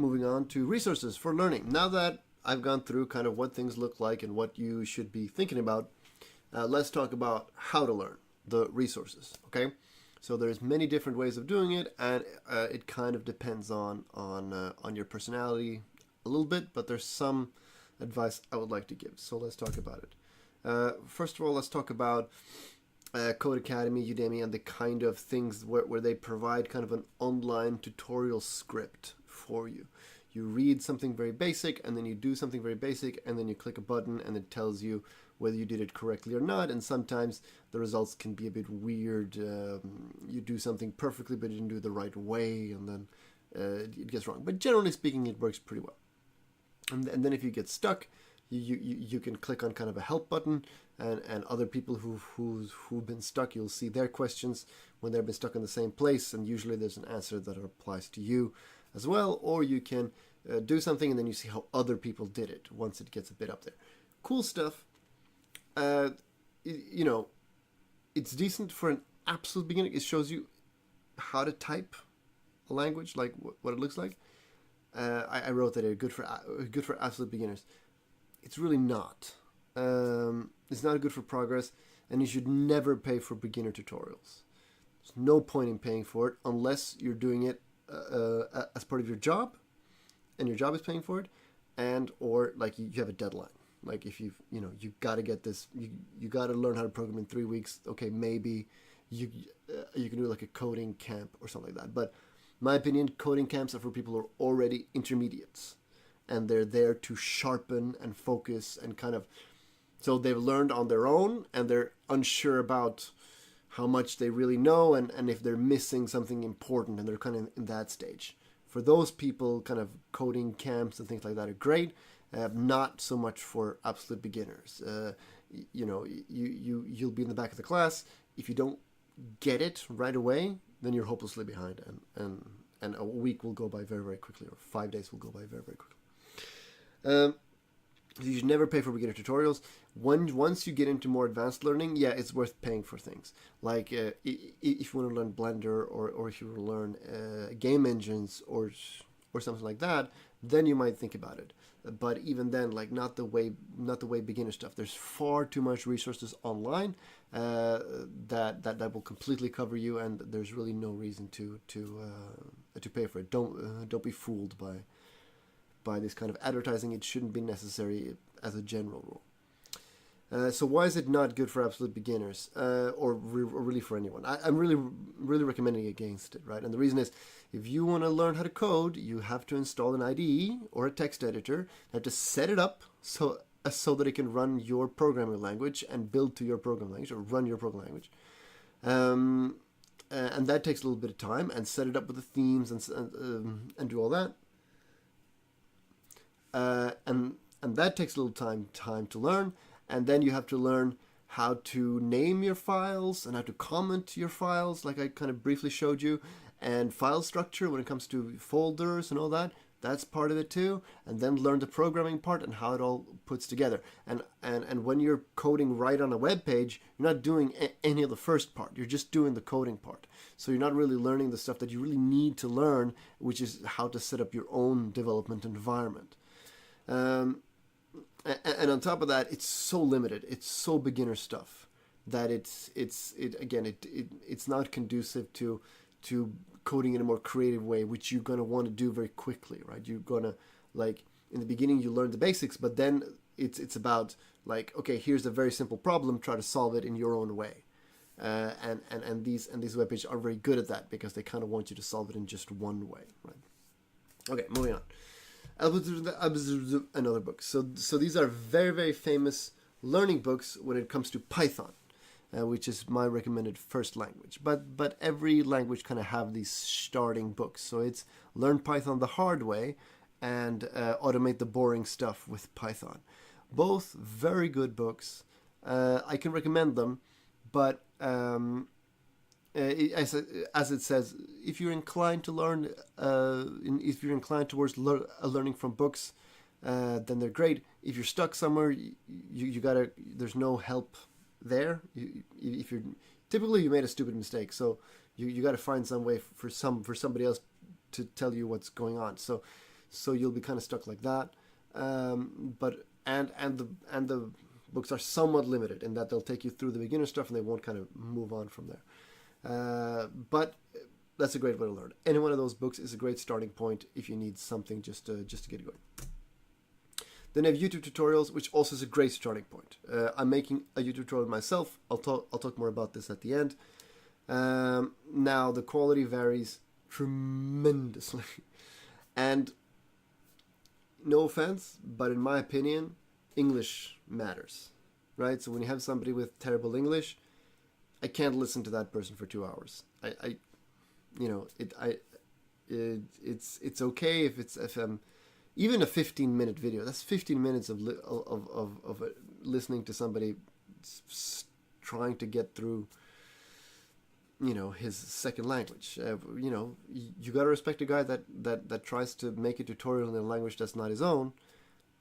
moving on to resources for learning. Now that I've gone through kind of what things look like and what you should be thinking about, let's talk about how to learn the resources. Okay, so there's many different ways of doing it, and it kind of depends on your personality a little bit. But there's some advice I would like to give. So let's talk about it. First of all, let's talk about Code Academy, Udemy, and the kind of things where they provide kind of an online tutorial script for you. You read something very basic, and then you do something very basic, and then you click a button, and it tells you whether you did it correctly or not. And sometimes the results can be a bit weird. You do something perfectly, but you didn't do it the right way, and then it gets wrong. But generally speaking, it works pretty well. And then if you get stuck, you can click on kind of a help button, and other people who've been stuck, you'll see their questions when they've been stuck in the same place, and usually there's an answer that applies to you as well. Or you can do something, and then you see how other people did it once it gets a bit up there. Cool stuff. You know, it's decent for an absolute beginner. It shows you how to type a language, like what it looks like. I wrote that it's good for absolute beginners. It's really not. It's not good for progress, and you should never pay for beginner tutorials. There's no point in paying for it unless you're doing it as part of your job, and your job is paying for it, and or like you have a deadline. Like if you got to get this, you got to learn how to program in 3 weeks. Okay, maybe you can do like a coding camp or something like that. But my opinion, coding camps are for people who are already intermediates, and they're there to sharpen and focus and kind of, so they've learned on their own, and they're unsure about how much they really know, and if they're missing something important, and they're kind of in that stage. For those people, kind of coding camps and things like that are great. Not so much for absolute beginners. You'll be in the back of the class. If you don't get it right away, then you're hopelessly behind, and a week will go by very, very quickly, or 5 days will go by very, very quickly. You should never pay for beginner tutorials. Once you get into more advanced learning, yeah, it's worth paying for things. Like if you want to learn Blender, or if you want to learn game engines, or something like that, then you might think about it. But even then, like not the way beginner stuff. There's far too much resources online that will completely cover you, and there's really no reason to pay for it. Don't be fooled by this kind of advertising. It shouldn't be necessary as a general rule. So why is it not good for absolute beginners, or really for anyone? I'm really recommending against it, right? And the reason is, if you want to learn how to code, you have to install an IDE or a text editor. You have to set it up so that it can run your programming language and build to your programming language, or run your programming language. And that takes a little bit of time, and set it up with the themes and do all that. And that takes a little time to learn. And then you have to learn how to name your files and how to comment your files, like I kind of briefly showed you, and file structure when it comes to folders and all that. That's part of it too. And then learn the programming part and how it all puts together. And when you're coding right on a web page, you're not doing any of the first part. You're just doing the coding part. So you're not really learning the stuff that you really need to learn, which is how to set up your own development environment. And on top of that, it's so limited. It's so beginner stuff that it's not conducive to coding in a more creative way, which you're gonna want to do very quickly, right? You're gonna, like, in the beginning you learn the basics, but then it's about, like, okay, here's a very simple problem, try to solve it in your own way. And these web pages are very good at that, because they kind of want you to solve it in just one way, right? Okay, moving on. Another book. So these are very, very famous learning books when it comes to Python, which is my recommended first language. But every language kind of have these starting books. So it's Learn Python the Hard Way and Automate the Boring Stuff with Python. Both very good books. I can recommend them, but as it says, if you're inclined to learn, if you're inclined towards learning from books, then they're great. If you're stuck somewhere, you gotta. There's no help there. If you're typically you made a stupid mistake, so you got to find some way for somebody else to tell you what's going on. So so you'll be kind of stuck like that. But the books are somewhat limited in that they'll take you through the beginner stuff and they won't kind of move on from there. But that's a great way to learn. Any one of those books is a great starting point if you need something just to get going. Then I have YouTube tutorials, which also is a great starting point. I'm making a YouTube tutorial myself. I'll talk more about this at the end. Now the quality varies tremendously, and no offense, but in my opinion, English matters, right? So when you have somebody with terrible English, I can't listen to that person for 2 hours. It's okay if even a 15-minute video. That's 15 minutes of listening to somebody trying to get through, his second language. You gotta respect a guy that tries to make a tutorial in a language that's not his own,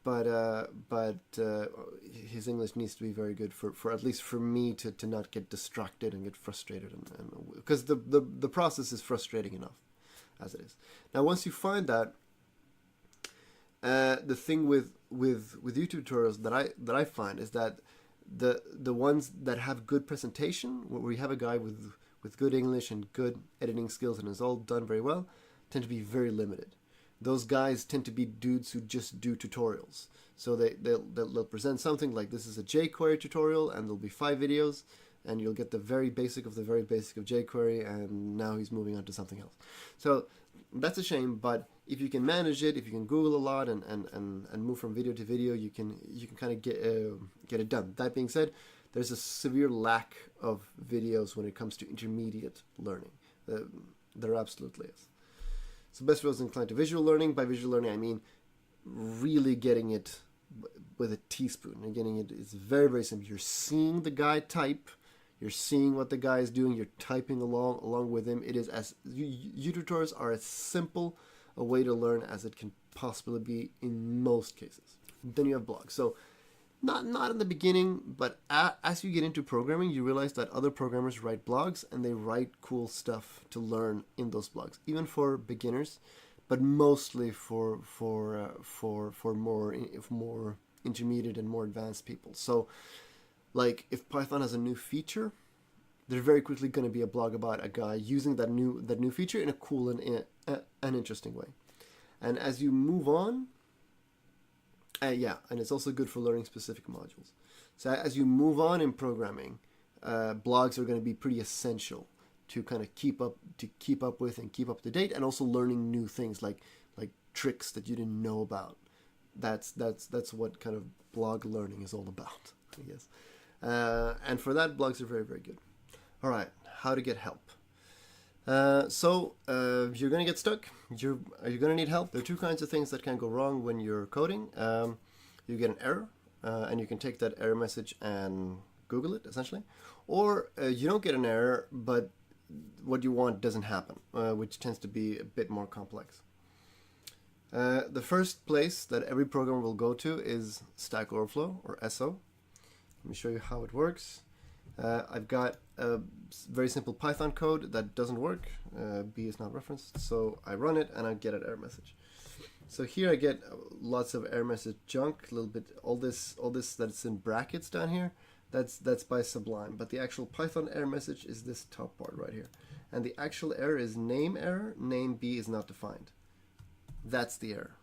but his English needs to be very good for at least for me to not get distracted and get frustrated, and because the process is frustrating enough as it is. Now, once you find that, the thing with YouTube tutorials that I find is that the ones that have good presentation, where you have a guy with good English and good editing skills and is all done very well, tend to be very limited. Those guys tend to be dudes who just do tutorials. So they'll present something like, this is a jQuery tutorial, and there'll be 5 videos, and you'll get the very basic of jQuery, and now he's moving on to something else. So that's a shame, but if you can manage it, if you can Google a lot and move from video to video, you can kind of get it done. That being said, there's a severe lack of videos when it comes to intermediate learning. There absolutely is. So best was inclined to visual learning. By visual learning, I mean really getting it with a teaspoon and getting it. It's very, very simple. You're seeing the guy type. You're seeing what the guy is doing. You're typing along with him. It is YouTube tutorials are as simple a way to learn as it can possibly be in most cases. Then you have blogs. So not in the beginning, but as you get into programming, you realize that other programmers write blogs and they write cool stuff to learn in those blogs, even for beginners, but mostly for more intermediate and more advanced people. So, like if Python has a new feature, there's very quickly going to be a blog about a guy using that new feature in a cool and an interesting way. And as you move on, and it's also good for learning specific modules. So as you move on in programming, blogs are going to be pretty essential to kind of keep up with and keep up to date, and also learning new things like tricks that you didn't know about. That's what kind of blog learning is all about, I guess. And for that, blogs are very, very good. All right, how to get help. So you're going to get stuck. Are you going to need help? There are 2 kinds of things that can go wrong when you're coding. You get an error, and you can take that error message and Google it, essentially. Or you don't get an error, but what you want doesn't happen, which tends to be a bit more complex. The first place that every programmer will go to is Stack Overflow, or SO. Let me show you how it works. I've got a very simple Python code that doesn't work. B is not referenced, so I run it and I get an error message. So here I get lots of error message junk, a little bit, all this that's in brackets down here, that's by Sublime. But the actual Python error message is this top part right here. And the actual error is name error, name B is not defined. That's the error.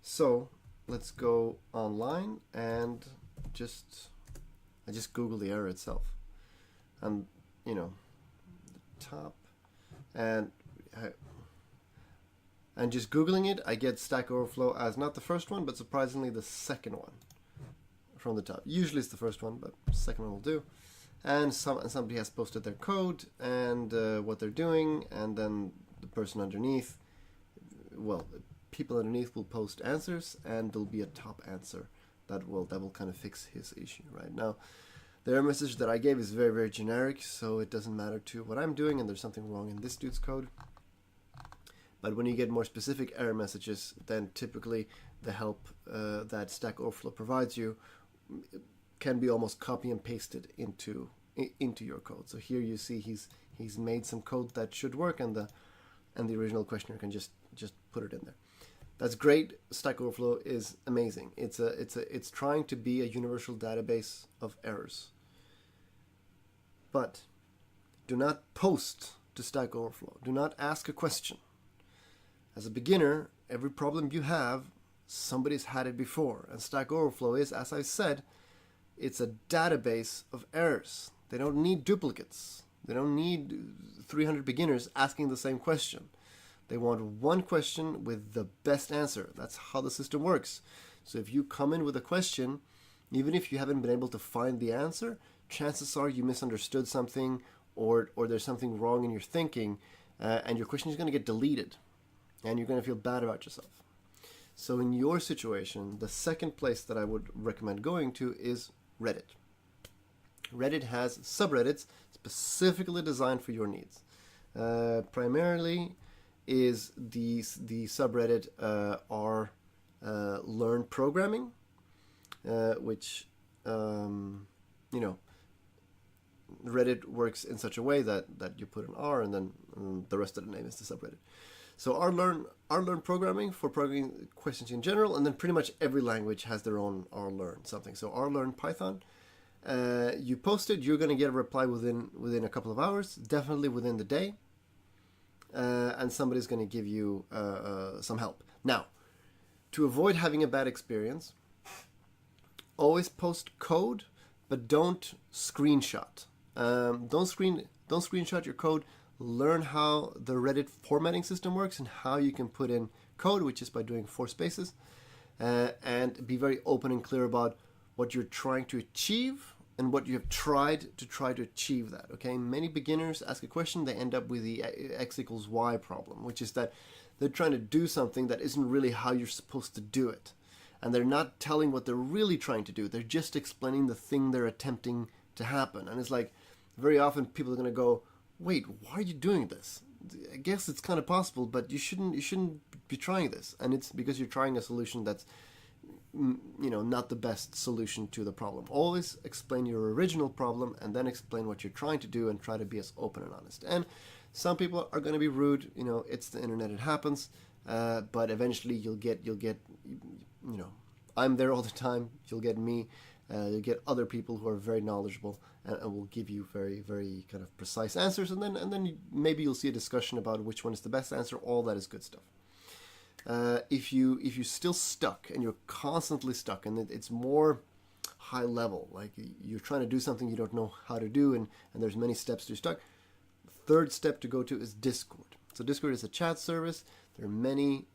So let's go online and I just Google the error itself, and the top, and just Googling it, I get Stack Overflow as not the first one, but surprisingly the second one from the top. Usually it's the first one, but the second one will do. And somebody has posted their code and what they're doing, and then the person underneath, people underneath will post answers, and there'll be a top answer that will kind of fix his issue. Right now, the error message that I gave is very, very generic, so it doesn't matter to what I'm doing, and there's something wrong in this dude's code. But when you get more specific error messages, then typically the help that Stack Overflow provides you can be almost copy and pasted into your code. So here you see he's made some code that should work, and the original questioner can just put it in there. That's great. Stack Overflow is amazing. It's trying to be a universal database of errors. But do not post to Stack Overflow. Do not ask a question. As a beginner, every problem you have, somebody's had it before. And Stack Overflow is, as I said, it's a database of errors. They don't need duplicates. They don't need 300 beginners asking the same question. They want one question with the best answer. That's how the system works. So if you come in with a question, even if you haven't been able to find the answer, chances are you misunderstood something, or there's something wrong in your thinking, and your question is going to get deleted, and you're going to feel bad about yourself. So in your situation, the second place that I would recommend going to is Reddit. Reddit has subreddits specifically designed for your needs. Primarily is the subreddit r learn programming, which Reddit works in such a way that you put an R and then the rest of the name is the subreddit. So R learn programming for programming questions in general, and then pretty much every language has their own R learn something. So R learn Python. You post it, you're going to get a reply within a couple of hours, definitely within the day, and somebody's going to give you some help. Now, to avoid having a bad experience, always post code, but don't screenshot. Don't screenshot your code. Learn how the Reddit formatting system works and how you can put in code, which is by doing 4 spaces, and be very open and clear about what you're trying to achieve and what you have tried to achieve that. Okay, many beginners ask a question, they end up with the x equals y problem, which is that they're trying to do something that isn't really how you're supposed to do it, and they're not telling what they're really trying to do. They're just explaining the thing they're attempting to happen. And it's like, very often people are going to go, wait, why are you doing this? I guess it's kind of possible, but you shouldn't be trying this. And it's because you're trying a solution that's not the best solution to the problem. Always explain your original problem and then explain what you're trying to do, and try to be as open and honest. And some people are going to be rude. It's the internet, it happens. But eventually you'll get I'm there all the time. You'll get me. You'll get other people who are very knowledgeable and will give you very, very kind of precise answers. And then maybe you'll see a discussion about which one is the best answer. All that is good stuff. If you're still stuck and you're constantly stuck, and it's more high level, like you're trying to do something you don't know how to do, and there's many steps to stuck. Third step to go to is Discord. So Discord is a chat service. There are many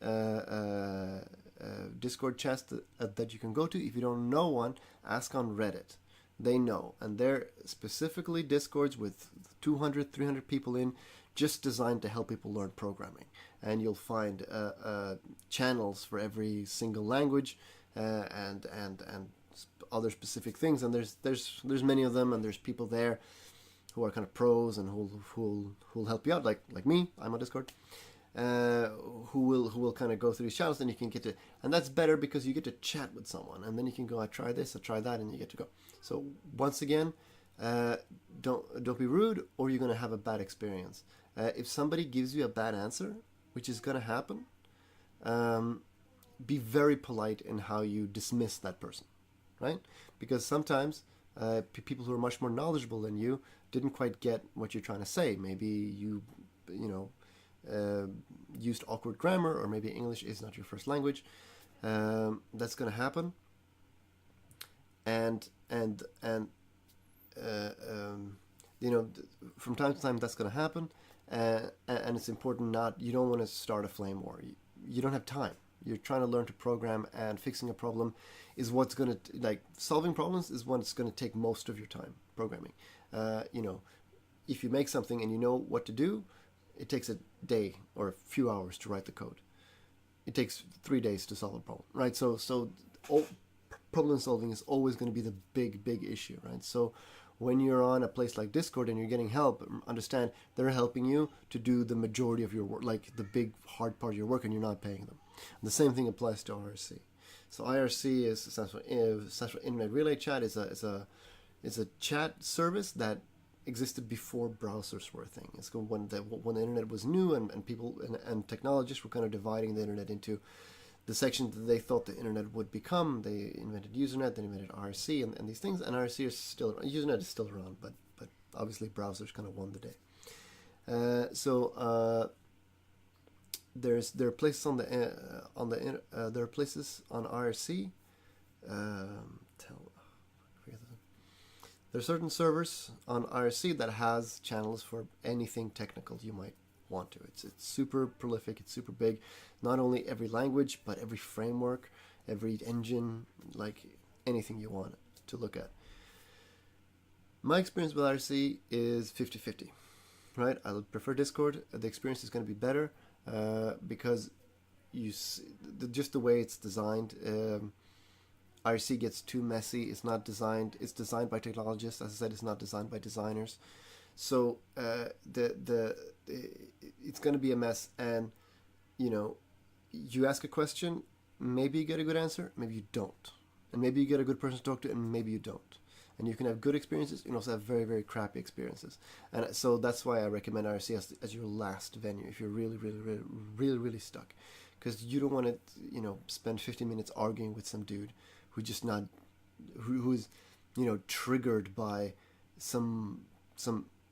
Discord chats that you can go to. If you don't know one, ask on Reddit. They know, and they're specifically Discords with 200, 300 people in, just designed to help people learn programming. And you'll find channels for every single language and other specific things. And there's many of them, and there's people there who are kind of pros and who'll help you out, like me. I'm on Discord. Who will kind of go through these channels, and you can get to, and that's better because you get to chat with someone, and then you can go, I try this, I try that, and you get to go. So once again, don't be rude, or you're going to have a bad experience. If somebody gives you a bad answer, which is going to happen, be very polite in how you dismiss that person, right? Because sometimes people who are much more knowledgeable than you didn't quite get what you're trying to say. Maybe you used awkward grammar, or maybe English is not your first language. That's going to happen, and from time to time that's going to happen, and it's important you don't want to start a flame war. You don't have time. You're trying to learn to program, and fixing a problem is what's going to, solving problems is what's going to take most of your time programming. If you make something and you know what to do, it takes a day or a few hours to write the code. It takes 3 days to solve a problem, right? So problem solving is always going to be the big issue, right? So when you're on a place like Discord and you're getting help, understand they're helping you to do the majority of your work, like the big hard part of your work, and you're not paying them. And the same thing applies to IRC. So IRC stands for Internet Relay Chat. Is a chat service that existed before browsers were a thing. It's when the internet was new, and people and technologists were kind of dividing the internet into the section that they thought the internet would become. They invented Usenet, they invented IRC, and these things. And IRC is still around. Usenet is still around, but obviously browsers kind of won the day. There are places on there are places on IRC. There are certain servers on IRC that has channels for anything technical you might want to. It's super prolific. It's super big. Not only every language, but every framework, every engine, like anything you want to look at. My experience with IRC is 50-50, right? I would prefer Discord. The experience is going to be better because just the way it's designed. IRC gets too messy. It's not designed. It's designed by technologists. As I said, it's not designed by designers. So it's going to be a mess. And you ask a question, maybe you get a good answer, maybe you don't, and maybe you get a good person to talk to, and maybe you don't. And you can have good experiences. You can also have very, very crappy experiences. And so that's why I recommend IRC as your last venue if you're really, really, really, really, really stuck, because you don't want to spend 15 minutes arguing with some dude who's triggered by some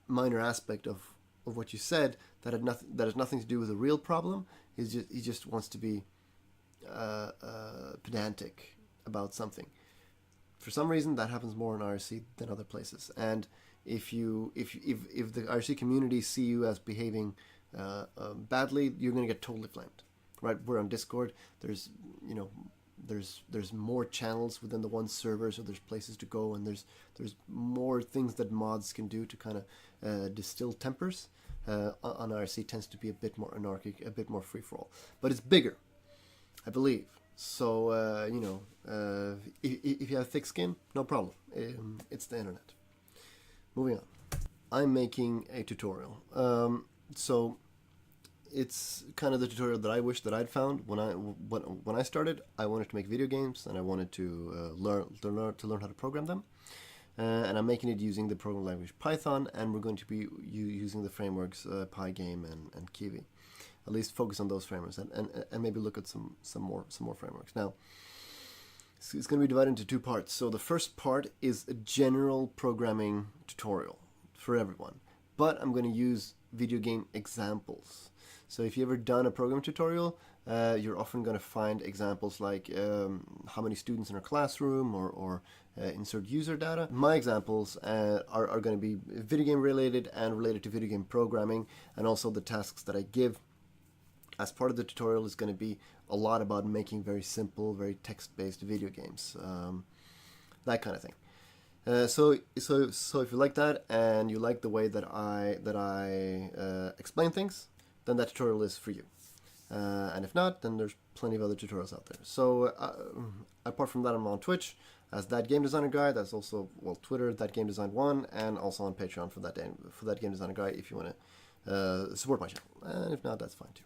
minor aspect of what you said that has nothing to do with the real problem. He just wants to be pedantic about something. For some reason, that happens more in IRC than other places. And if the IRC community see you as behaving badly, you're going to get totally flamed. Right? We're on Discord. There's more channels within the one server, so there's places to go, and there's more things that mods can do to kind of distill tempers. On IRC tends to be a bit more anarchic, a bit more free for all, but it's bigger, I believe. So if you have thick skin, no problem. It's the internet. Moving on, I'm making a tutorial. So it's kind of the tutorial that I wish that I'd found when I started. I wanted to make video games, and I wanted to learn how to program them. And I'm making it using the programming language Python, and we're going to be using the frameworks Pygame and Kiwi. At least focus on those frameworks, and maybe look at some more frameworks. Now, it's going to be divided into two parts. So the first part is a general programming tutorial for everyone, but I'm going to use video game examples. So if you've ever done a program tutorial, you're often going to find examples like how many students in a classroom or insert user data. My examples are going to be video game related and related to video game programming, and also the tasks that I give as part of the tutorial is going to be a lot about making very simple, very text-based video games, that kind of thing. So if you like that and you like the way that I explain things, then that tutorial is for you. And if not, then there's plenty of other tutorials out there. So apart from that, I'm on Twitch as That Game Designer Guy. That's also Twitter, That Game Design 1, and also on Patreon for that Game Designer Guy if you want to support my channel. And if not, that's fine too.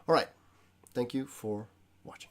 All right, thank you for watching.